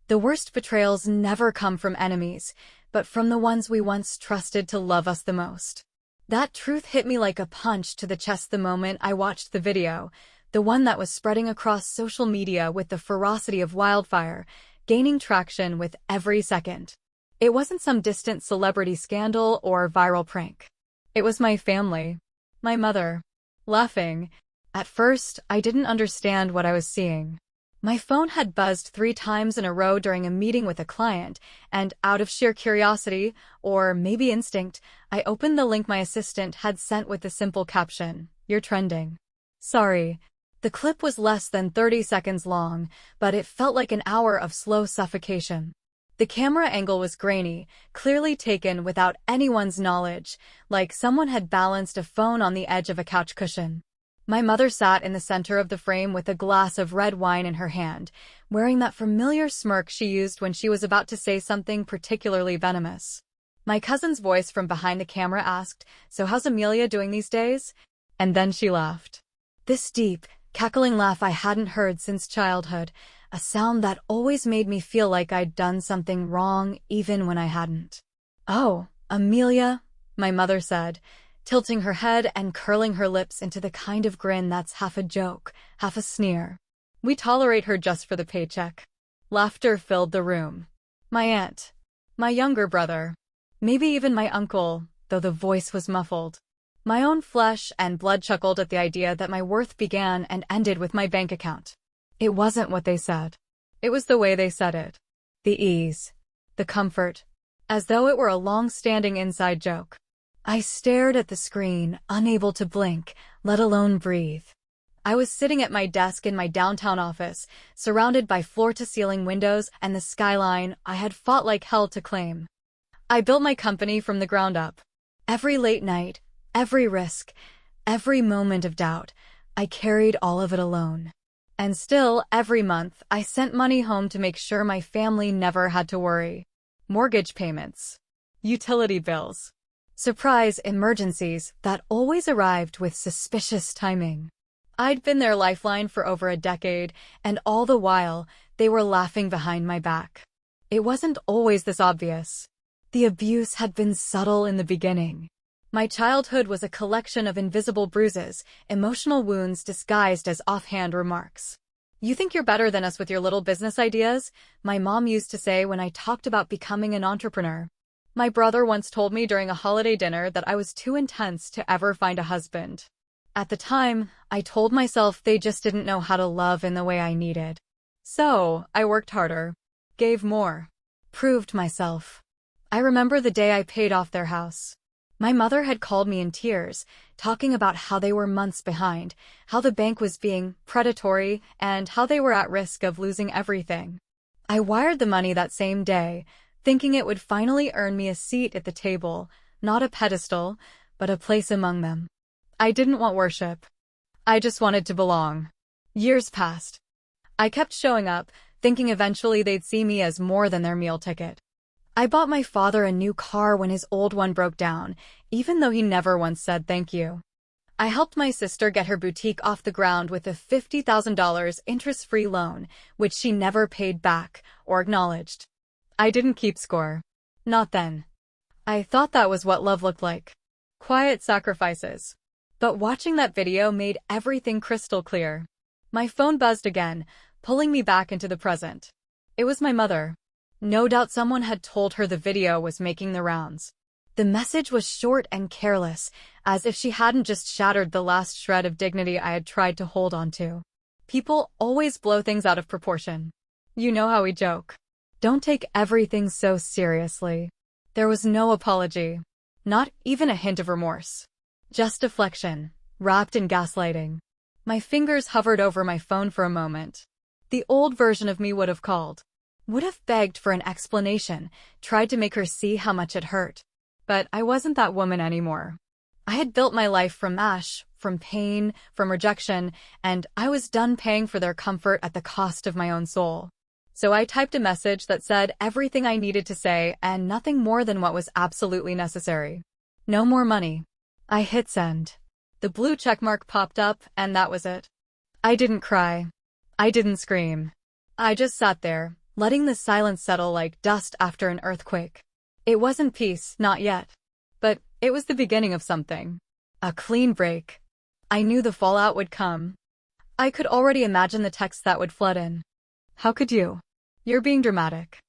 The worst betrayals never come from enemies, but from the ones we once trusted to love us the most. That truth hit me like a punch to the chest the moment I watched the video, the one that was spreading across social media with the ferocity of wildfire, gaining traction with every second. It wasn't some distant celebrity scandal or viral prank. It was my family, my mother, laughing. At first, I didn't understand what I was seeing. My phone had buzzed 3 times in a row during a meeting with a client, and out of sheer curiosity, or maybe instinct, I opened the link my assistant had sent with the simple caption, "You're trending." Sorry. The clip was less than 30 seconds long, but it felt like an hour of slow suffocation. The camera angle was grainy, clearly taken without anyone's knowledge, like someone had balanced a phone on the edge of a couch cushion. My mother sat in the center of the frame with a glass of red wine in her hand, wearing that familiar smirk she used when she was about to say something particularly venomous. My cousin's voice from behind the camera asked, "So how's Amelia doing these days?" And then she laughed. This deep, cackling laugh I hadn't heard since childhood, a sound that always made me feel like I'd done something wrong even when I hadn't. "Oh, Amelia," my mother said, tilting her head and curling her lips into the kind of grin that's half a joke, half a sneer. "We tolerate her just for the paycheck." Laughter filled the room. My aunt, my younger brother, maybe even my uncle, though the voice was muffled. My own flesh and blood chuckled at the idea that my worth began and ended with my bank account. It wasn't what they said. It was the way they said it. The ease, the comfort, as though it were a long-standing inside joke. I stared at the screen, unable to blink, let alone breathe. I was sitting at my desk in my downtown office, surrounded by floor-to-ceiling windows and the skyline I had fought like hell to claim. I built my company from the ground up. Every late night, every risk, every moment of doubt, I carried all of it alone. And still, every month, I sent money home to make sure my family never had to worry. Mortgage payments, utility bills, surprise emergencies that always arrived with suspicious timing. I'd been their lifeline for over a decade, and all the while, they were laughing behind my back. It wasn't always this obvious. The abuse had been subtle in the beginning. My childhood was a collection of invisible bruises, emotional wounds disguised as offhand remarks. "You think you're better than us with your little business ideas?" my mom used to say when I talked about becoming an entrepreneur. My brother once told me during a holiday dinner that I was too intense to ever find a husband. At the time, I told myself they just didn't know how to love in the way I needed. So, I worked harder, gave more, proved myself. I remember the day I paid off their house. My mother had called me in tears, talking about how they were months behind, how the bank was being predatory, and how they were at risk of losing everything. I wired the money that same day, thinking it would finally earn me a seat at the table, not a pedestal, but a place among them. I didn't want worship. I just wanted to belong. Years passed. I kept showing up, thinking eventually they'd see me as more than their meal ticket. I bought my father a new car when his old one broke down, even though he never once said thank you. I helped my sister get her boutique off the ground with a $50,000 interest-free loan, which she never paid back or acknowledged. I didn't keep score. Not then. I thought that was what love looked like. Quiet sacrifices. But watching that video made everything crystal clear. My phone buzzed again, pulling me back into the present. It was my mother. No doubt someone had told her the video was making the rounds. The message was short and careless, as if she hadn't just shattered the last shred of dignity I had tried to hold on to. People always blow things out of proportion. You know how we joke. Don't take everything so seriously. There was no apology. Not even a hint of remorse. Just deflection, wrapped in gaslighting. My fingers hovered over my phone for a moment. The old version of me would have called. Would have begged for an explanation, tried to make her see how much it hurt. But I wasn't that woman anymore. I had built my life from ash, from pain, from rejection, and I was done paying for their comfort at the cost of my own soul. So I typed a message that said everything I needed to say and nothing more than what was absolutely necessary. No more money. I hit send. The blue checkmark popped up, and that was it. I didn't cry. I didn't scream. I just sat there, letting the silence settle like dust after an earthquake. It wasn't peace, not yet. But it was the beginning of something. A clean break. I knew the fallout would come. I could already imagine the texts that would flood in. How could you? You're being dramatic.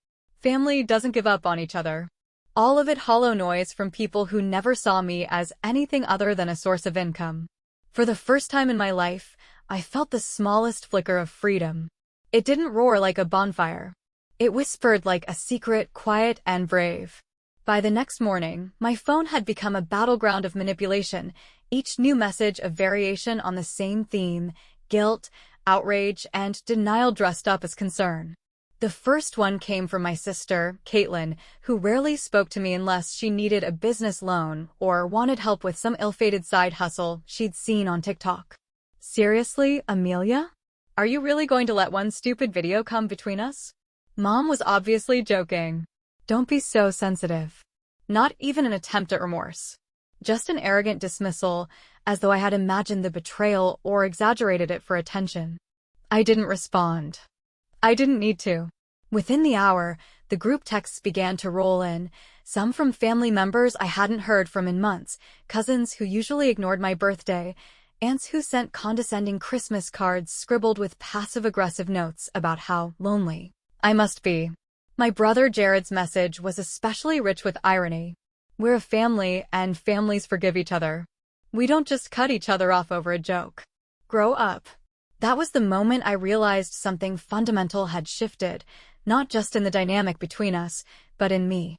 Family doesn't give up on each other. All of it hollow noise from people who never saw me as anything other than a source of income. For the first time in my life, I felt the smallest flicker of freedom. It didn't roar like a bonfire. It whispered like a secret, quiet and brave. By the next morning, my phone had become a battleground of manipulation, each new message a variation on the same theme: guilt, outrage, and denial dressed up as concern. The first one came from my sister, Caitlin, who rarely spoke to me unless she needed a business loan or wanted help with some ill-fated side hustle she'd seen on TikTok. Seriously, Amelia? Are you really going to let one stupid video come between us? Mom was obviously joking. Don't be so sensitive. Not even an attempt at remorse. Just an arrogant dismissal, as though I had imagined the betrayal or exaggerated it for attention. I didn't respond. I didn't need to. Within the hour, the group texts began to roll in, some from family members I hadn't heard from in months, cousins who usually ignored my birthday, aunts who sent condescending Christmas cards scribbled with passive-aggressive notes about how lonely I must be. My brother Jared's message was especially rich with irony. We're a family, and families forgive each other. We don't just cut each other off over a joke. Grow up. That was the moment I realized something fundamental had shifted, not just in the dynamic between us, but in me.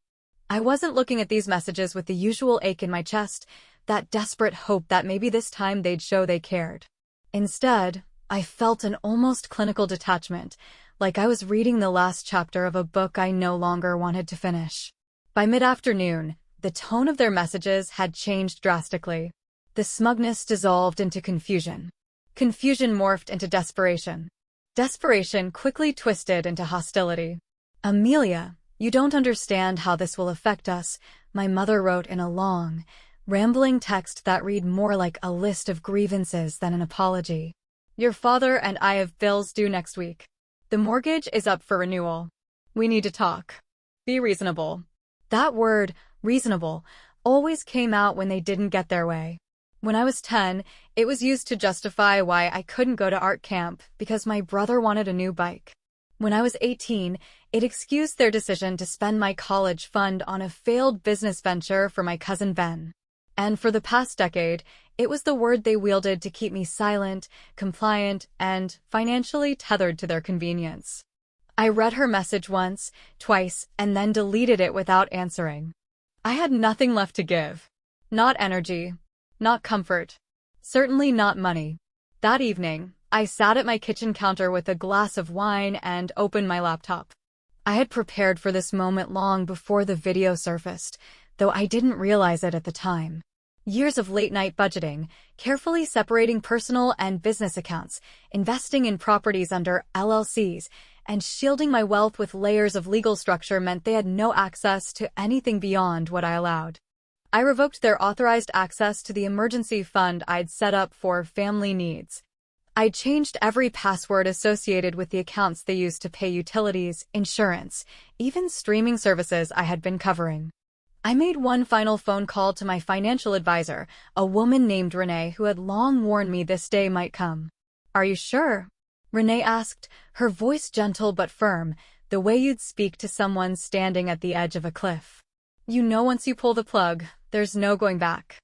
I wasn't looking at these messages with the usual ache in my chest, that desperate hope that maybe this time they'd show they cared. Instead, I felt an almost clinical detachment, like I was reading the last chapter of a book I no longer wanted to finish. By mid-afternoon, the tone of their messages had changed drastically. The smugness dissolved into confusion. Confusion morphed into desperation. Desperation quickly twisted into hostility. Amelia, you don't understand how this will affect us, my mother wrote in a long, rambling text that read more like a list of grievances than an apology. Your father and I have bills due next week. The mortgage is up for renewal. We need to talk. Be reasonable. That word, reasonable, always came out when they didn't get their way. When I was 10, it was used to justify why I couldn't go to art camp because my brother wanted a new bike. When I was 18, it excused their decision to spend my college fund on a failed business venture for my cousin Ben. And for the past decade, it was the word they wielded to keep me silent, compliant, and financially tethered to their convenience. I read her message once, twice, and then deleted it without answering. I had nothing left to give. Not energy. Not comfort. Certainly not money. That evening, I sat at my kitchen counter with a glass of wine and opened my laptop. I had prepared for this moment long before the video surfaced, though I didn't realize it at the time. Years of late-night budgeting, carefully separating personal and business accounts, investing in properties under LLCs, and shielding my wealth with layers of legal structure meant they had no access to anything beyond what I allowed. I revoked their authorized access to the emergency fund I'd set up for family needs. I'd changed every password associated with the accounts they used to pay utilities, insurance, even streaming services I had been covering. I made one final phone call to my financial advisor, a woman named Renee who had long warned me this day might come. Are you sure? Renee asked, her voice gentle but firm, the way you'd speak to someone standing at the edge of a cliff. You know once you pull the plug, there's no going back.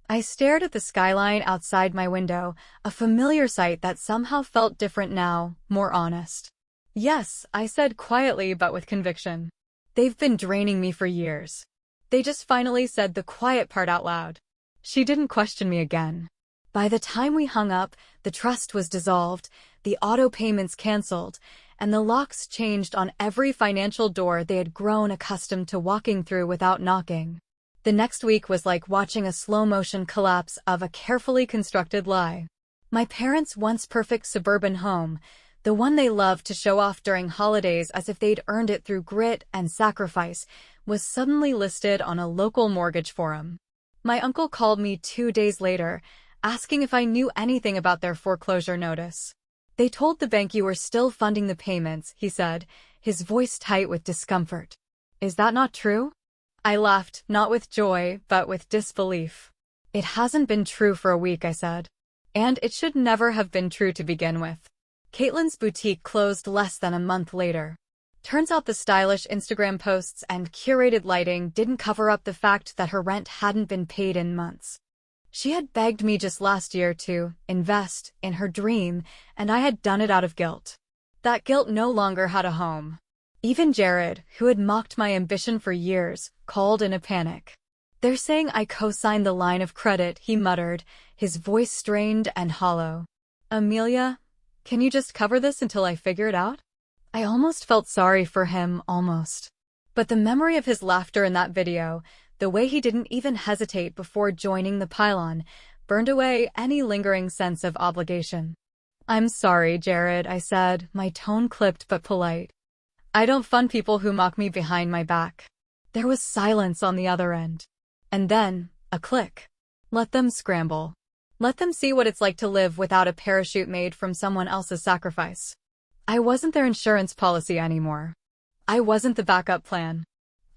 I stared at the skyline outside my window, a familiar sight that somehow felt different now, more honest. Yes, I said quietly but with conviction. They've been draining me for years. They just finally said the quiet part out loud. She didn't question me again. By the time we hung up, the trust was dissolved, the auto payments canceled, and the locks changed on every financial door they had grown accustomed to walking through without knocking. The next week was like watching a slow-motion collapse of a carefully constructed lie. My parents' once perfect suburban home, the one they loved to show off during holidays as if they'd earned it through grit and sacrifice, was suddenly listed on a local mortgage forum. My uncle called me 2 days later, asking if I knew anything about their foreclosure notice. They told the bank you were still funding the payments, he said, his voice tight with discomfort. "Is that not true?" I laughed, not with joy, but with disbelief. "It hasn't been true for a week," I said. "And it should never have been true to begin with." Caitlin's boutique closed less than a month later. Turns out the stylish Instagram posts and curated lighting didn't cover up the fact that her rent hadn't been paid in months. She had begged me just last year to invest in her dream, and I had done it out of guilt. That guilt no longer had a home. Even Jared, who had mocked my ambition for years, called in a panic. "They're saying I co-signed the line of credit," he muttered, his voice strained and hollow. "Amelia, can you just cover this until I figure it out?" I almost felt sorry for him, almost. But the memory of his laughter in that video, the way he didn't even hesitate before joining the pylon, burned away any lingering sense of obligation. "I'm sorry, Jared," I said, my tone clipped but polite. "I don't fund people who mock me behind my back." There was silence on the other end. And then, a click. Let them scramble. Let them see what it's like to live without a parachute made from someone else's sacrifice. I wasn't their insurance policy anymore. I wasn't the backup plan.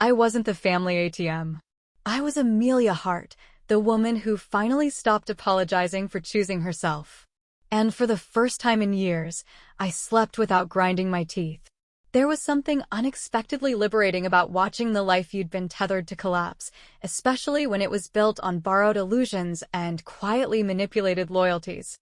I wasn't the family ATM. I was Amelia Hart, the woman who finally stopped apologizing for choosing herself. And for the first time in years, I slept without grinding my teeth. There was something unexpectedly liberating about watching the life you'd been tethered to collapse, especially when it was built on borrowed illusions and quietly manipulated loyalties.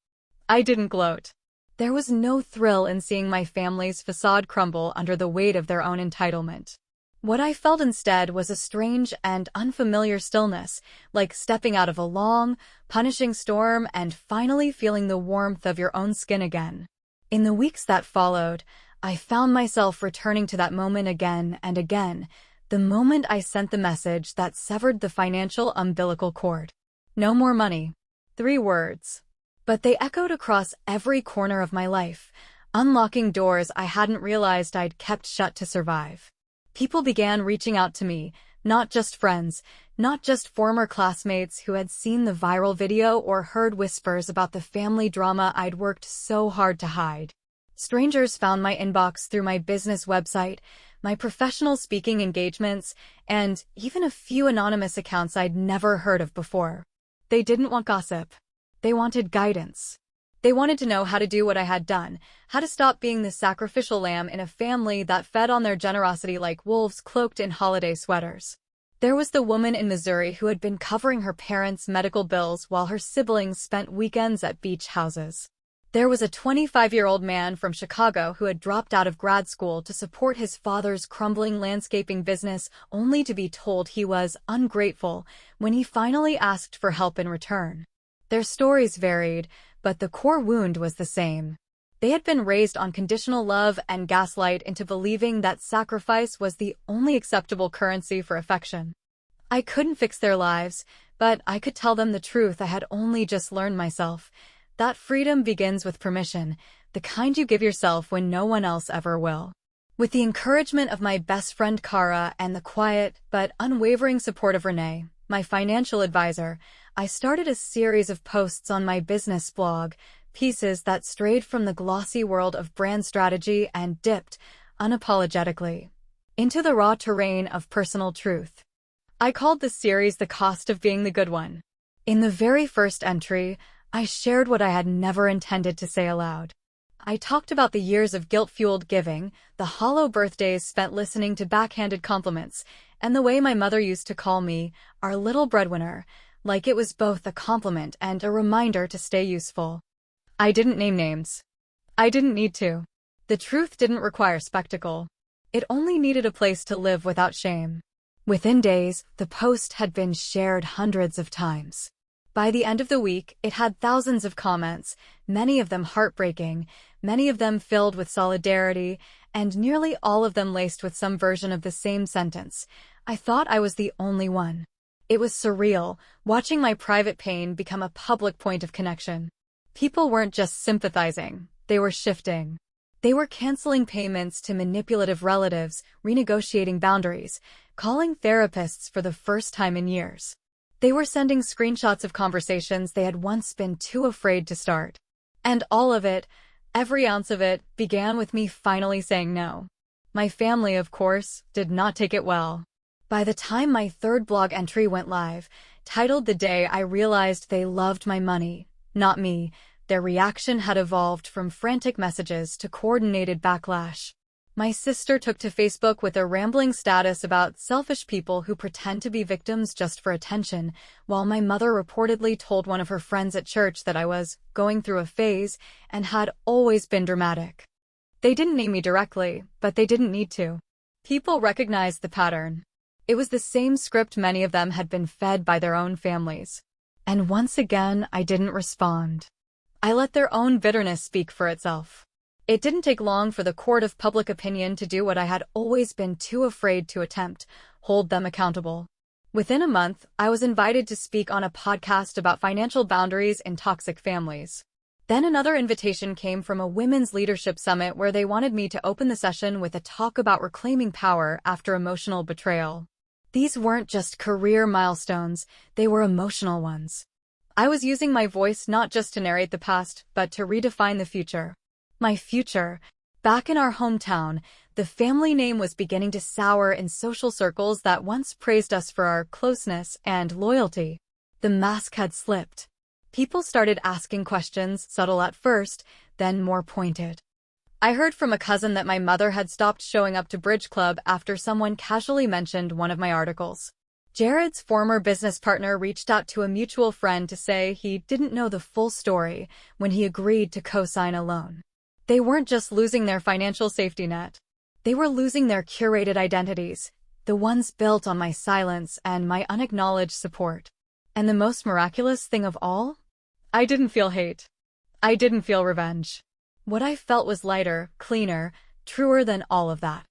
I didn't gloat. There was no thrill in seeing my family's facade crumble under the weight of their own entitlement. What I felt instead was a strange and unfamiliar stillness, like stepping out of a long, punishing storm and finally feeling the warmth of your own skin again. In the weeks that followed, I found myself returning to that moment again and again, the moment I sent the message that severed the financial umbilical cord. No more money. 3 words. But they echoed across every corner of my life, unlocking doors I hadn't realized I'd kept shut to survive. People began reaching out to me, not just friends, not just former classmates who had seen the viral video or heard whispers about the family drama I'd worked so hard to hide. Strangers found my inbox through my business website, my professional speaking engagements, and even a few anonymous accounts I'd never heard of before. They didn't want gossip. They wanted guidance. They wanted to know how to do what I had done, how to stop being the sacrificial lamb in a family that fed on their generosity like wolves cloaked in holiday sweaters. There was the woman in Missouri who had been covering her parents' medical bills while her siblings spent weekends at beach houses. There was a 25-year-old man from Chicago who had dropped out of grad school to support his father's crumbling landscaping business only to be told he was ungrateful when he finally asked for help in return. Their stories varied, but the core wound was the same. They had been raised on conditional love and gaslight into believing that sacrifice was the only acceptable currency for affection. I couldn't fix their lives, but I could tell them the truth I had only just learned myself. That freedom begins with permission, the kind you give yourself when no one else ever will. With the encouragement of my best friend Kara and the quiet but unwavering support of Renee, my financial advisor, I started a series of posts on my business blog, pieces that strayed from the glossy world of brand strategy and dipped, unapologetically, into the raw terrain of personal truth. I called the series The Cost of Being the Good One. In the very first entry, I shared what I had never intended to say aloud. I talked about the years of guilt-fueled giving, the hollow birthdays spent listening to backhanded compliments, and the way my mother used to call me, our little breadwinner, like it was both a compliment and a reminder to stay useful. I didn't name names. I didn't need to. The truth didn't require spectacle. It only needed a place to live without shame. Within days, the post had been shared hundreds of times. By the end of the week, it had thousands of comments, many of them heartbreaking, many of them filled with solidarity, and nearly all of them laced with some version of the same sentence. I thought I was the only one. It was surreal, watching my private pain become a public point of connection. People weren't just sympathizing, they were shifting. They were canceling payments to manipulative relatives, renegotiating boundaries, calling therapists for the first time in years. They were sending screenshots of conversations they had once been too afraid to start. And all of it, every ounce of it, began with me finally saying no. My family, of course, did not take it well. By the time my third blog entry went live, titled The Day I Realized They Loved My Money, Not Me, their reaction had evolved from frantic messages to coordinated backlash. My sister took to Facebook with a rambling status about selfish people who pretend to be victims just for attention, while my mother reportedly told one of her friends at church that I was going through a phase and had always been dramatic. They didn't name me directly, but they didn't need to. People recognized the pattern. It was the same script many of them had been fed by their own families. And once again, I didn't respond. I let their own bitterness speak for itself. It didn't take long for the court of public opinion to do what I had always been too afraid to attempt: hold them accountable. Within a month, I was invited to speak on a podcast about financial boundaries in toxic families. Then another invitation came from a women's leadership summit where they wanted me to open the session with a talk about reclaiming power after emotional betrayal. These weren't just career milestones, they were emotional ones. I was using my voice not just to narrate the past, but to redefine the future. My future. Back in our hometown, the family name was beginning to sour in social circles that once praised us for our closeness and loyalty. The mask had slipped. People started asking questions, subtle at first, then more pointed. I heard from a cousin that my mother had stopped showing up to Bridge Club after someone casually mentioned one of my articles. Jared's former business partner reached out to a mutual friend to say he didn't know the full story when he agreed to co-sign a loan. They weren't just losing their financial safety net. They were losing their curated identities, the ones built on my silence and my unacknowledged support. And the most miraculous thing of all? I didn't feel hate. I didn't feel revenge. What I felt was lighter, cleaner, truer than all of that.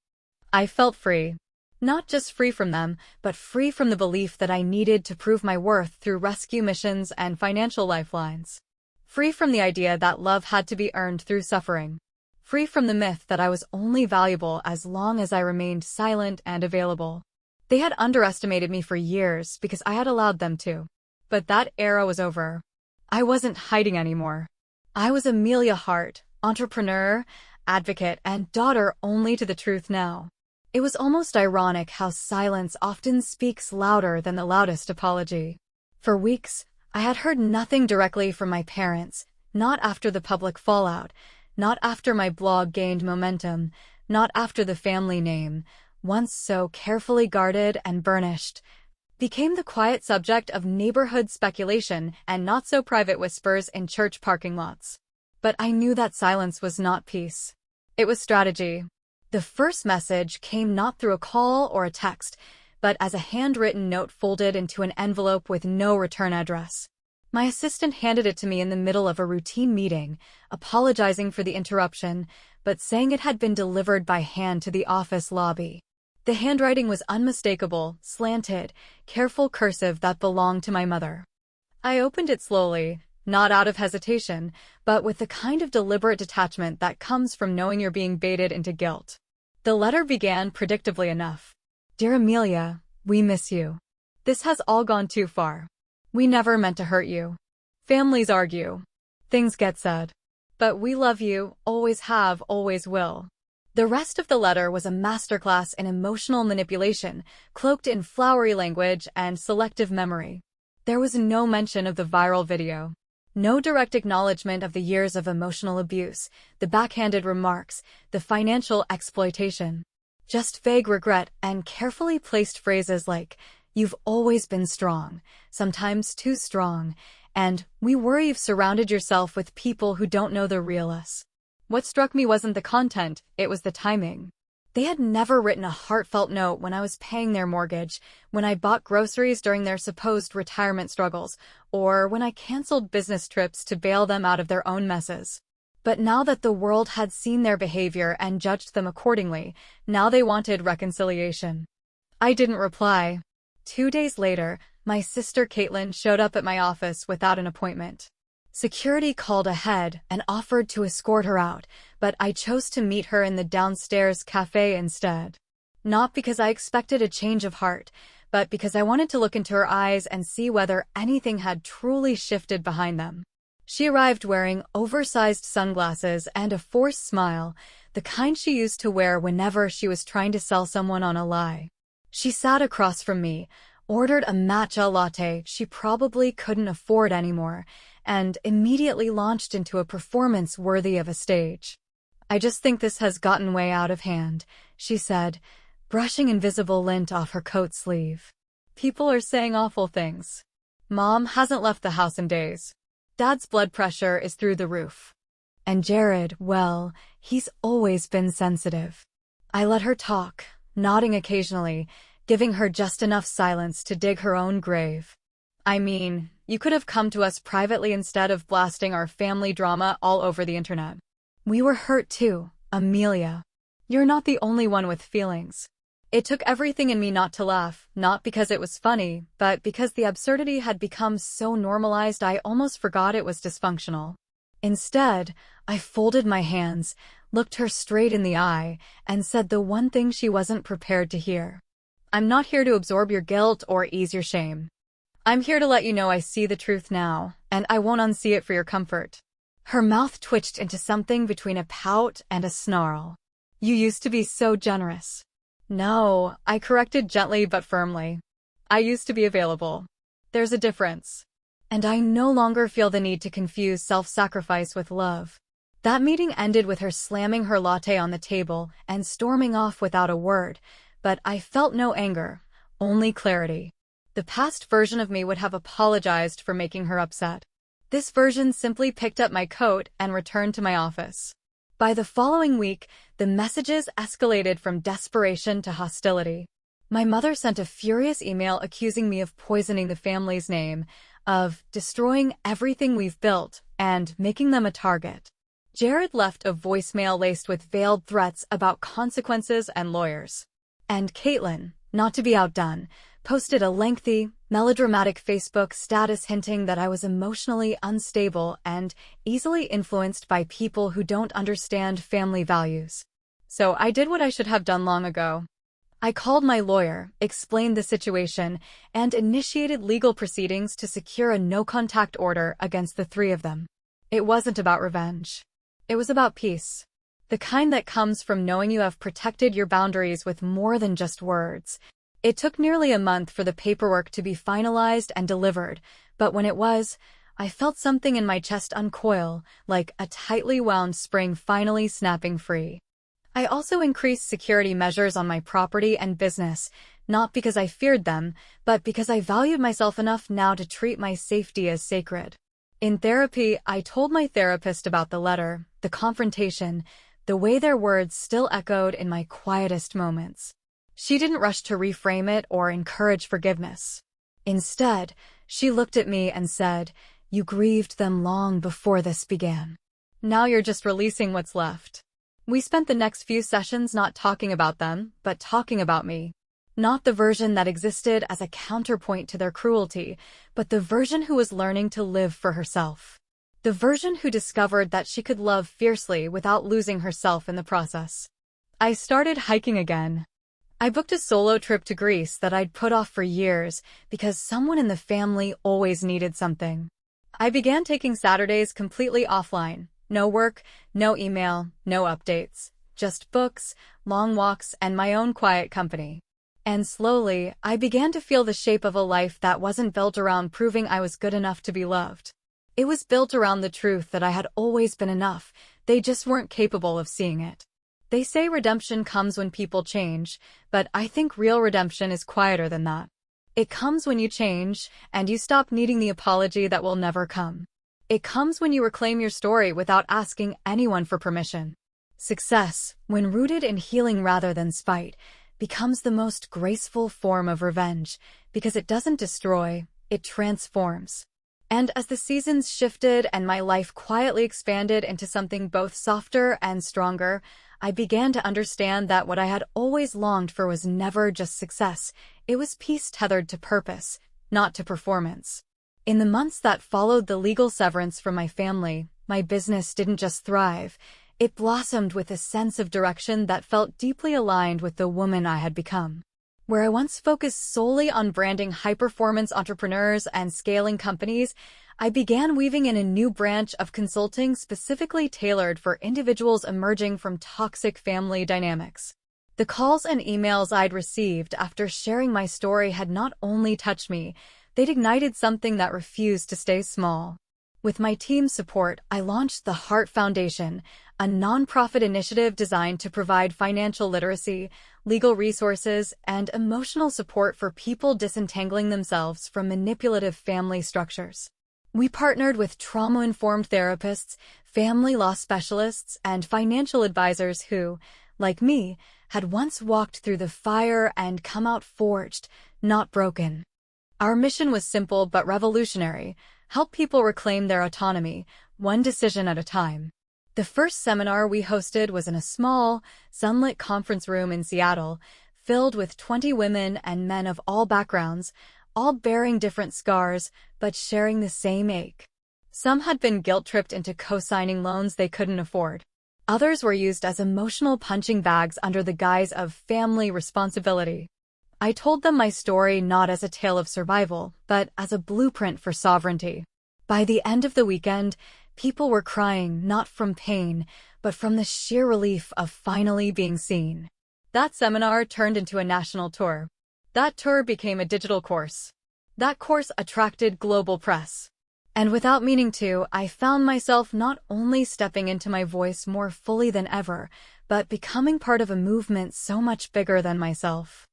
I felt free. Not just free from them, but free from the belief that I needed to prove my worth through rescue missions and financial lifelines. Free from the idea that love had to be earned through suffering. Free from the myth that I was only valuable as long as I remained silent and available. They had underestimated me for years because I had allowed them to. But that era was over. I wasn't hiding anymore. I was Amelia Hart, entrepreneur, advocate, and daughter only to the truth now. It was almost ironic how silence often speaks louder than the loudest apology. For weeks, I had heard nothing directly from my parents, not after the public fallout, not after my blog gained momentum, not after the family name, once so carefully guarded and burnished, became the quiet subject of neighborhood speculation and not-so-private whispers in church parking lots. But I knew that silence was not peace. It was strategy. The first message came not through a call or a text, but as a handwritten note folded into an envelope with no return address. My assistant handed it to me in the middle of a routine meeting, apologizing for the interruption, but saying it had been delivered by hand to the office lobby. The handwriting was unmistakable, slanted, careful cursive that belonged to my mother. I opened it slowly, not out of hesitation, but with the kind of deliberate detachment that comes from knowing you're being baited into guilt. The letter began predictably enough. Dear Amelia, we miss you. This has all gone too far. We never meant to hurt you. Families argue. Things get said. But we love you, always have, always will. The rest of the letter was a masterclass in emotional manipulation, cloaked in flowery language and selective memory. There was no mention of the viral video. No direct acknowledgement of the years of emotional abuse, the backhanded remarks, the financial exploitation. Just vague regret and carefully placed phrases like, "You've always been strong, sometimes too strong," and "We worry you've surrounded yourself with people who don't know the real us." What struck me wasn't the content, it was the timing. They had never written a heartfelt note when I was paying their mortgage, when I bought groceries during their supposed retirement struggles, or when I canceled business trips to bail them out of their own messes. But now that the world had seen their behavior and judged them accordingly, now they wanted reconciliation. I didn't reply. 2 days later, my sister Caitlin showed up at my office without an appointment. Security called ahead and offered to escort her out, but I chose to meet her in the downstairs cafe instead. Not because I expected a change of heart, but because I wanted to look into her eyes and see whether anything had truly shifted behind them. She arrived wearing oversized sunglasses and a forced smile, the kind she used to wear whenever she was trying to sell someone on a lie. She sat across from me, ordered a matcha latte she probably couldn't afford anymore, and immediately launched into a performance worthy of a stage. "I just think this has gotten way out of hand," she said, brushing invisible lint off her coat sleeve. "People are saying awful things. Mom hasn't left the house in days. Dad's blood pressure is through the roof. And Jared, well, he's always been sensitive." I let her talk, nodding occasionally, giving her just enough silence to dig her own grave. "I mean, you could have come to us privately instead of blasting our family drama all over the internet. We were hurt too, Amelia. You're not the only one with feelings." It took everything in me not to laugh, not because it was funny, but because the absurdity had become so normalized I almost forgot it was dysfunctional. Instead, I folded my hands, looked her straight in the eye, and said the one thing she wasn't prepared to hear. "I'm not here to absorb your guilt or ease your shame. I'm here to let you know I see the truth now, and I won't unsee it for your comfort." Her mouth twitched into something between a pout and a snarl. "You used to be so generous." "No," I corrected gently but firmly. "I used to be available. There's a difference. And I no longer feel the need to confuse self-sacrifice with love." That meeting ended with her slamming her latte on the table and storming off without a word, but I felt no anger, only clarity. The past version of me would have apologized for making her upset. This version simply picked up my coat and returned to my office. By the following week, the messages escalated from desperation to hostility. My mother sent a furious email accusing me of poisoning the family's name, of destroying everything we've built, and making them a target. Jared left a voicemail laced with veiled threats about consequences and lawyers. And Caitlin, not to be outdone, posted a lengthy, melodramatic Facebook status hinting that I was emotionally unstable and easily influenced by people who don't understand family values. So I did what I should have done long ago. I called my lawyer, explained the situation, and initiated legal proceedings to secure a no-contact order against the three of them. It wasn't about revenge. It was about peace. The kind that comes from knowing you have protected your boundaries with more than just words. It took nearly a month for the paperwork to be finalized and delivered, but when it was, I felt something in my chest uncoil, like a tightly wound spring finally snapping free. I also increased security measures on my property and business, not because I feared them, but because I valued myself enough now to treat my safety as sacred. In therapy, I told my therapist about the letter, the confrontation, the way their words still echoed in my quietest moments. She didn't rush to reframe it or encourage forgiveness. Instead, she looked at me and said, "You grieved them long before this began. Now you're just releasing what's left." We spent the next few sessions not talking about them, but talking about me. Not the version that existed as a counterpoint to their cruelty, but the version who was learning to live for herself. The version who discovered that she could love fiercely without losing herself in the process. I started hiking again. I booked a solo trip to Greece that I'd put off for years because someone in the family always needed something. I began taking Saturdays completely offline. No work, no email, no updates. Just books, long walks, and my own quiet company. And slowly, I began to feel the shape of a life that wasn't built around proving I was good enough to be loved. It was built around the truth that I had always been enough. They just weren't capable of seeing it. They say redemption comes when people change, but I think real redemption is quieter than that. It comes when you change, and you stop needing the apology that will never come. It comes when you reclaim your story without asking anyone for permission. Success, when rooted in healing rather than spite, becomes the most graceful form of revenge, because it doesn't destroy, it transforms. And as the seasons shifted and my life quietly expanded into something both softer and stronger, I began to understand that what I had always longed for was never just success. It was peace tethered to purpose, not to performance. In the months that followed the legal severance from my family, my business didn't just thrive. It blossomed with a sense of direction that felt deeply aligned with the woman I had become. Where I once focused solely on branding high-performance entrepreneurs and scaling companies, I began weaving in a new branch of consulting specifically tailored for individuals emerging from toxic family dynamics. The calls and emails I'd received after sharing my story had not only touched me, they'd ignited something that refused to stay small. With my team's support, I launched the Heart Foundation, a nonprofit initiative designed to provide financial literacy, legal resources, and emotional support for people disentangling themselves from manipulative family structures. We partnered with trauma-informed therapists, family law specialists, and financial advisors who, like me, had once walked through the fire and come out forged, not broken. Our mission was simple but revolutionary: help people reclaim their autonomy, one decision at a time. The first seminar we hosted was in a small, sunlit conference room in Seattle, filled with 20 women and men of all backgrounds, all bearing different scars, but sharing the same ache. Some had been guilt-tripped into co-signing loans they couldn't afford. Others were used as emotional punching bags under the guise of family responsibility. I told them my story not as a tale of survival, but as a blueprint for sovereignty. By the end of the weekend, people were crying not from pain, but from the sheer relief of finally being seen. That seminar turned into a national tour. That tour became a digital course. That course attracted global press. And without meaning to, I found myself not only stepping into my voice more fully than ever, but becoming part of a movement so much bigger than myself.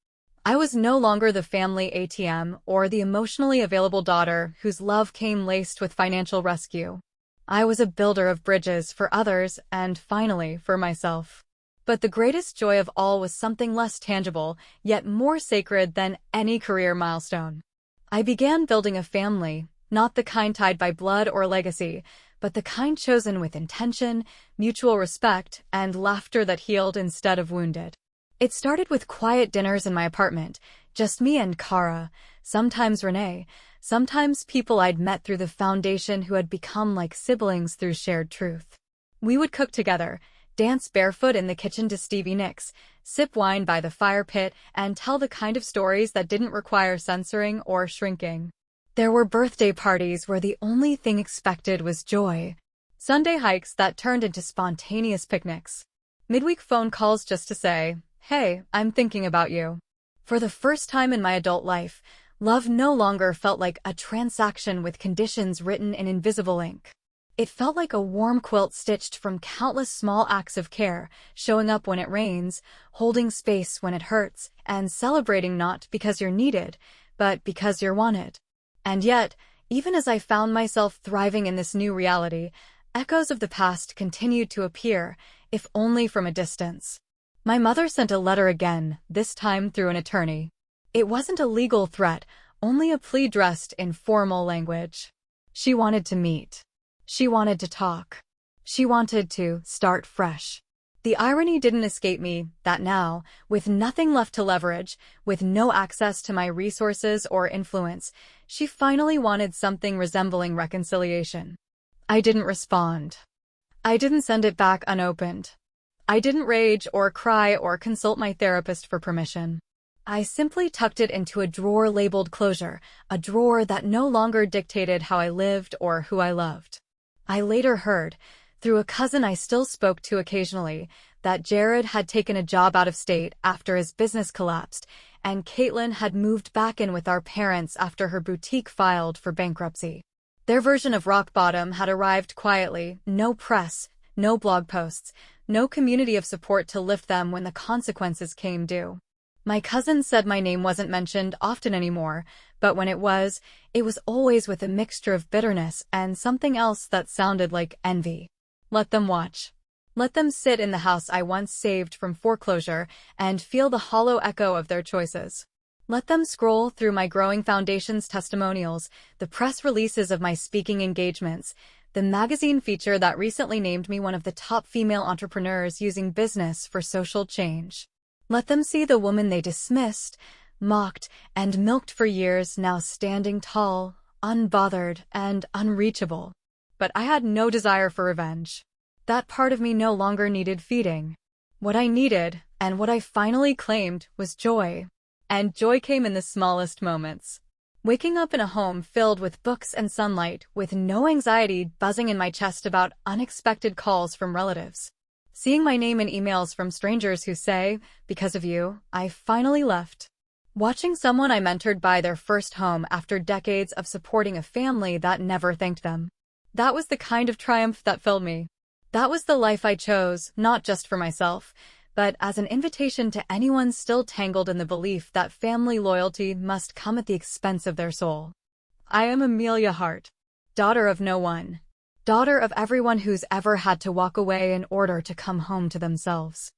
I was no longer the family ATM or the emotionally available daughter whose love came laced with financial rescue. I was a builder of bridges for others and, finally, for myself. But the greatest joy of all was something less tangible, yet more sacred than any career milestone. I began building a family, not the kind tied by blood or legacy, but the kind chosen with intention, mutual respect, and laughter that healed instead of wounded. It started with quiet dinners in my apartment, just me and Kara, sometimes Renee, sometimes people I'd met through the foundation who had become like siblings through shared truth. We would cook together, dance barefoot in the kitchen to Stevie Nicks, sip wine by the fire pit, and tell the kind of stories that didn't require censoring or shrinking. There were birthday parties where the only thing expected was joy. Sunday hikes that turned into spontaneous picnics. Midweek phone calls just to say, "Hey, I'm thinking about you." For the first time in my adult life, love no longer felt like a transaction with conditions written in invisible ink. It felt like a warm quilt stitched from countless small acts of care, showing up when it rains, holding space when it hurts, and celebrating not because you're needed, but because you're wanted. And yet, even as I found myself thriving in this new reality, echoes of the past continued to appear, if only from a distance. My mother sent a letter again, this time through an attorney. It wasn't a legal threat, only a plea dressed in formal language. She wanted to meet. She wanted to talk. She wanted to start fresh. The irony didn't escape me that now, with nothing left to leverage, with no access to my resources or influence, she finally wanted something resembling reconciliation. I didn't respond. I didn't send it back unopened. I didn't rage or cry or consult my therapist for permission. I simply tucked it into a drawer labeled closure, a drawer that no longer dictated how I lived or who I loved. I later heard, through a cousin I still spoke to occasionally, that Jared had taken a job out of state after his business collapsed, and Caitlin had moved back in with our parents after her boutique filed for bankruptcy. Their version of rock bottom had arrived quietly, no press, no blog posts, no community of support to lift them when the consequences came due. My cousin said my name wasn't mentioned often anymore, but when it was always with a mixture of bitterness and something else that sounded like envy. Let them watch. Let them sit in the house I once saved from foreclosure and feel the hollow echo of their choices. Let them scroll through my growing foundation's testimonials, the press releases of my speaking engagements, the magazine feature that recently named me one of the top female entrepreneurs using business for social change. Let them see the woman they dismissed, mocked, and milked for years now standing tall, unbothered, and unreachable. But I had no desire for revenge. That part of me no longer needed feeding. What I needed, and what I finally claimed, was joy. And joy came in the smallest moments. Waking up in a home filled with books and sunlight, with no anxiety buzzing in my chest about unexpected calls from relatives. Seeing my name in emails from strangers who say, "Because of you, I finally left." Watching someone I mentored buy their first home after decades of supporting a family that never thanked them. That was the kind of triumph that filled me. That was the life I chose, not just for myself, but as an invitation to anyone still tangled in the belief that family loyalty must come at the expense of their soul. I am Amelia Hart, daughter of no one, daughter of everyone who's ever had to walk away in order to come home to themselves.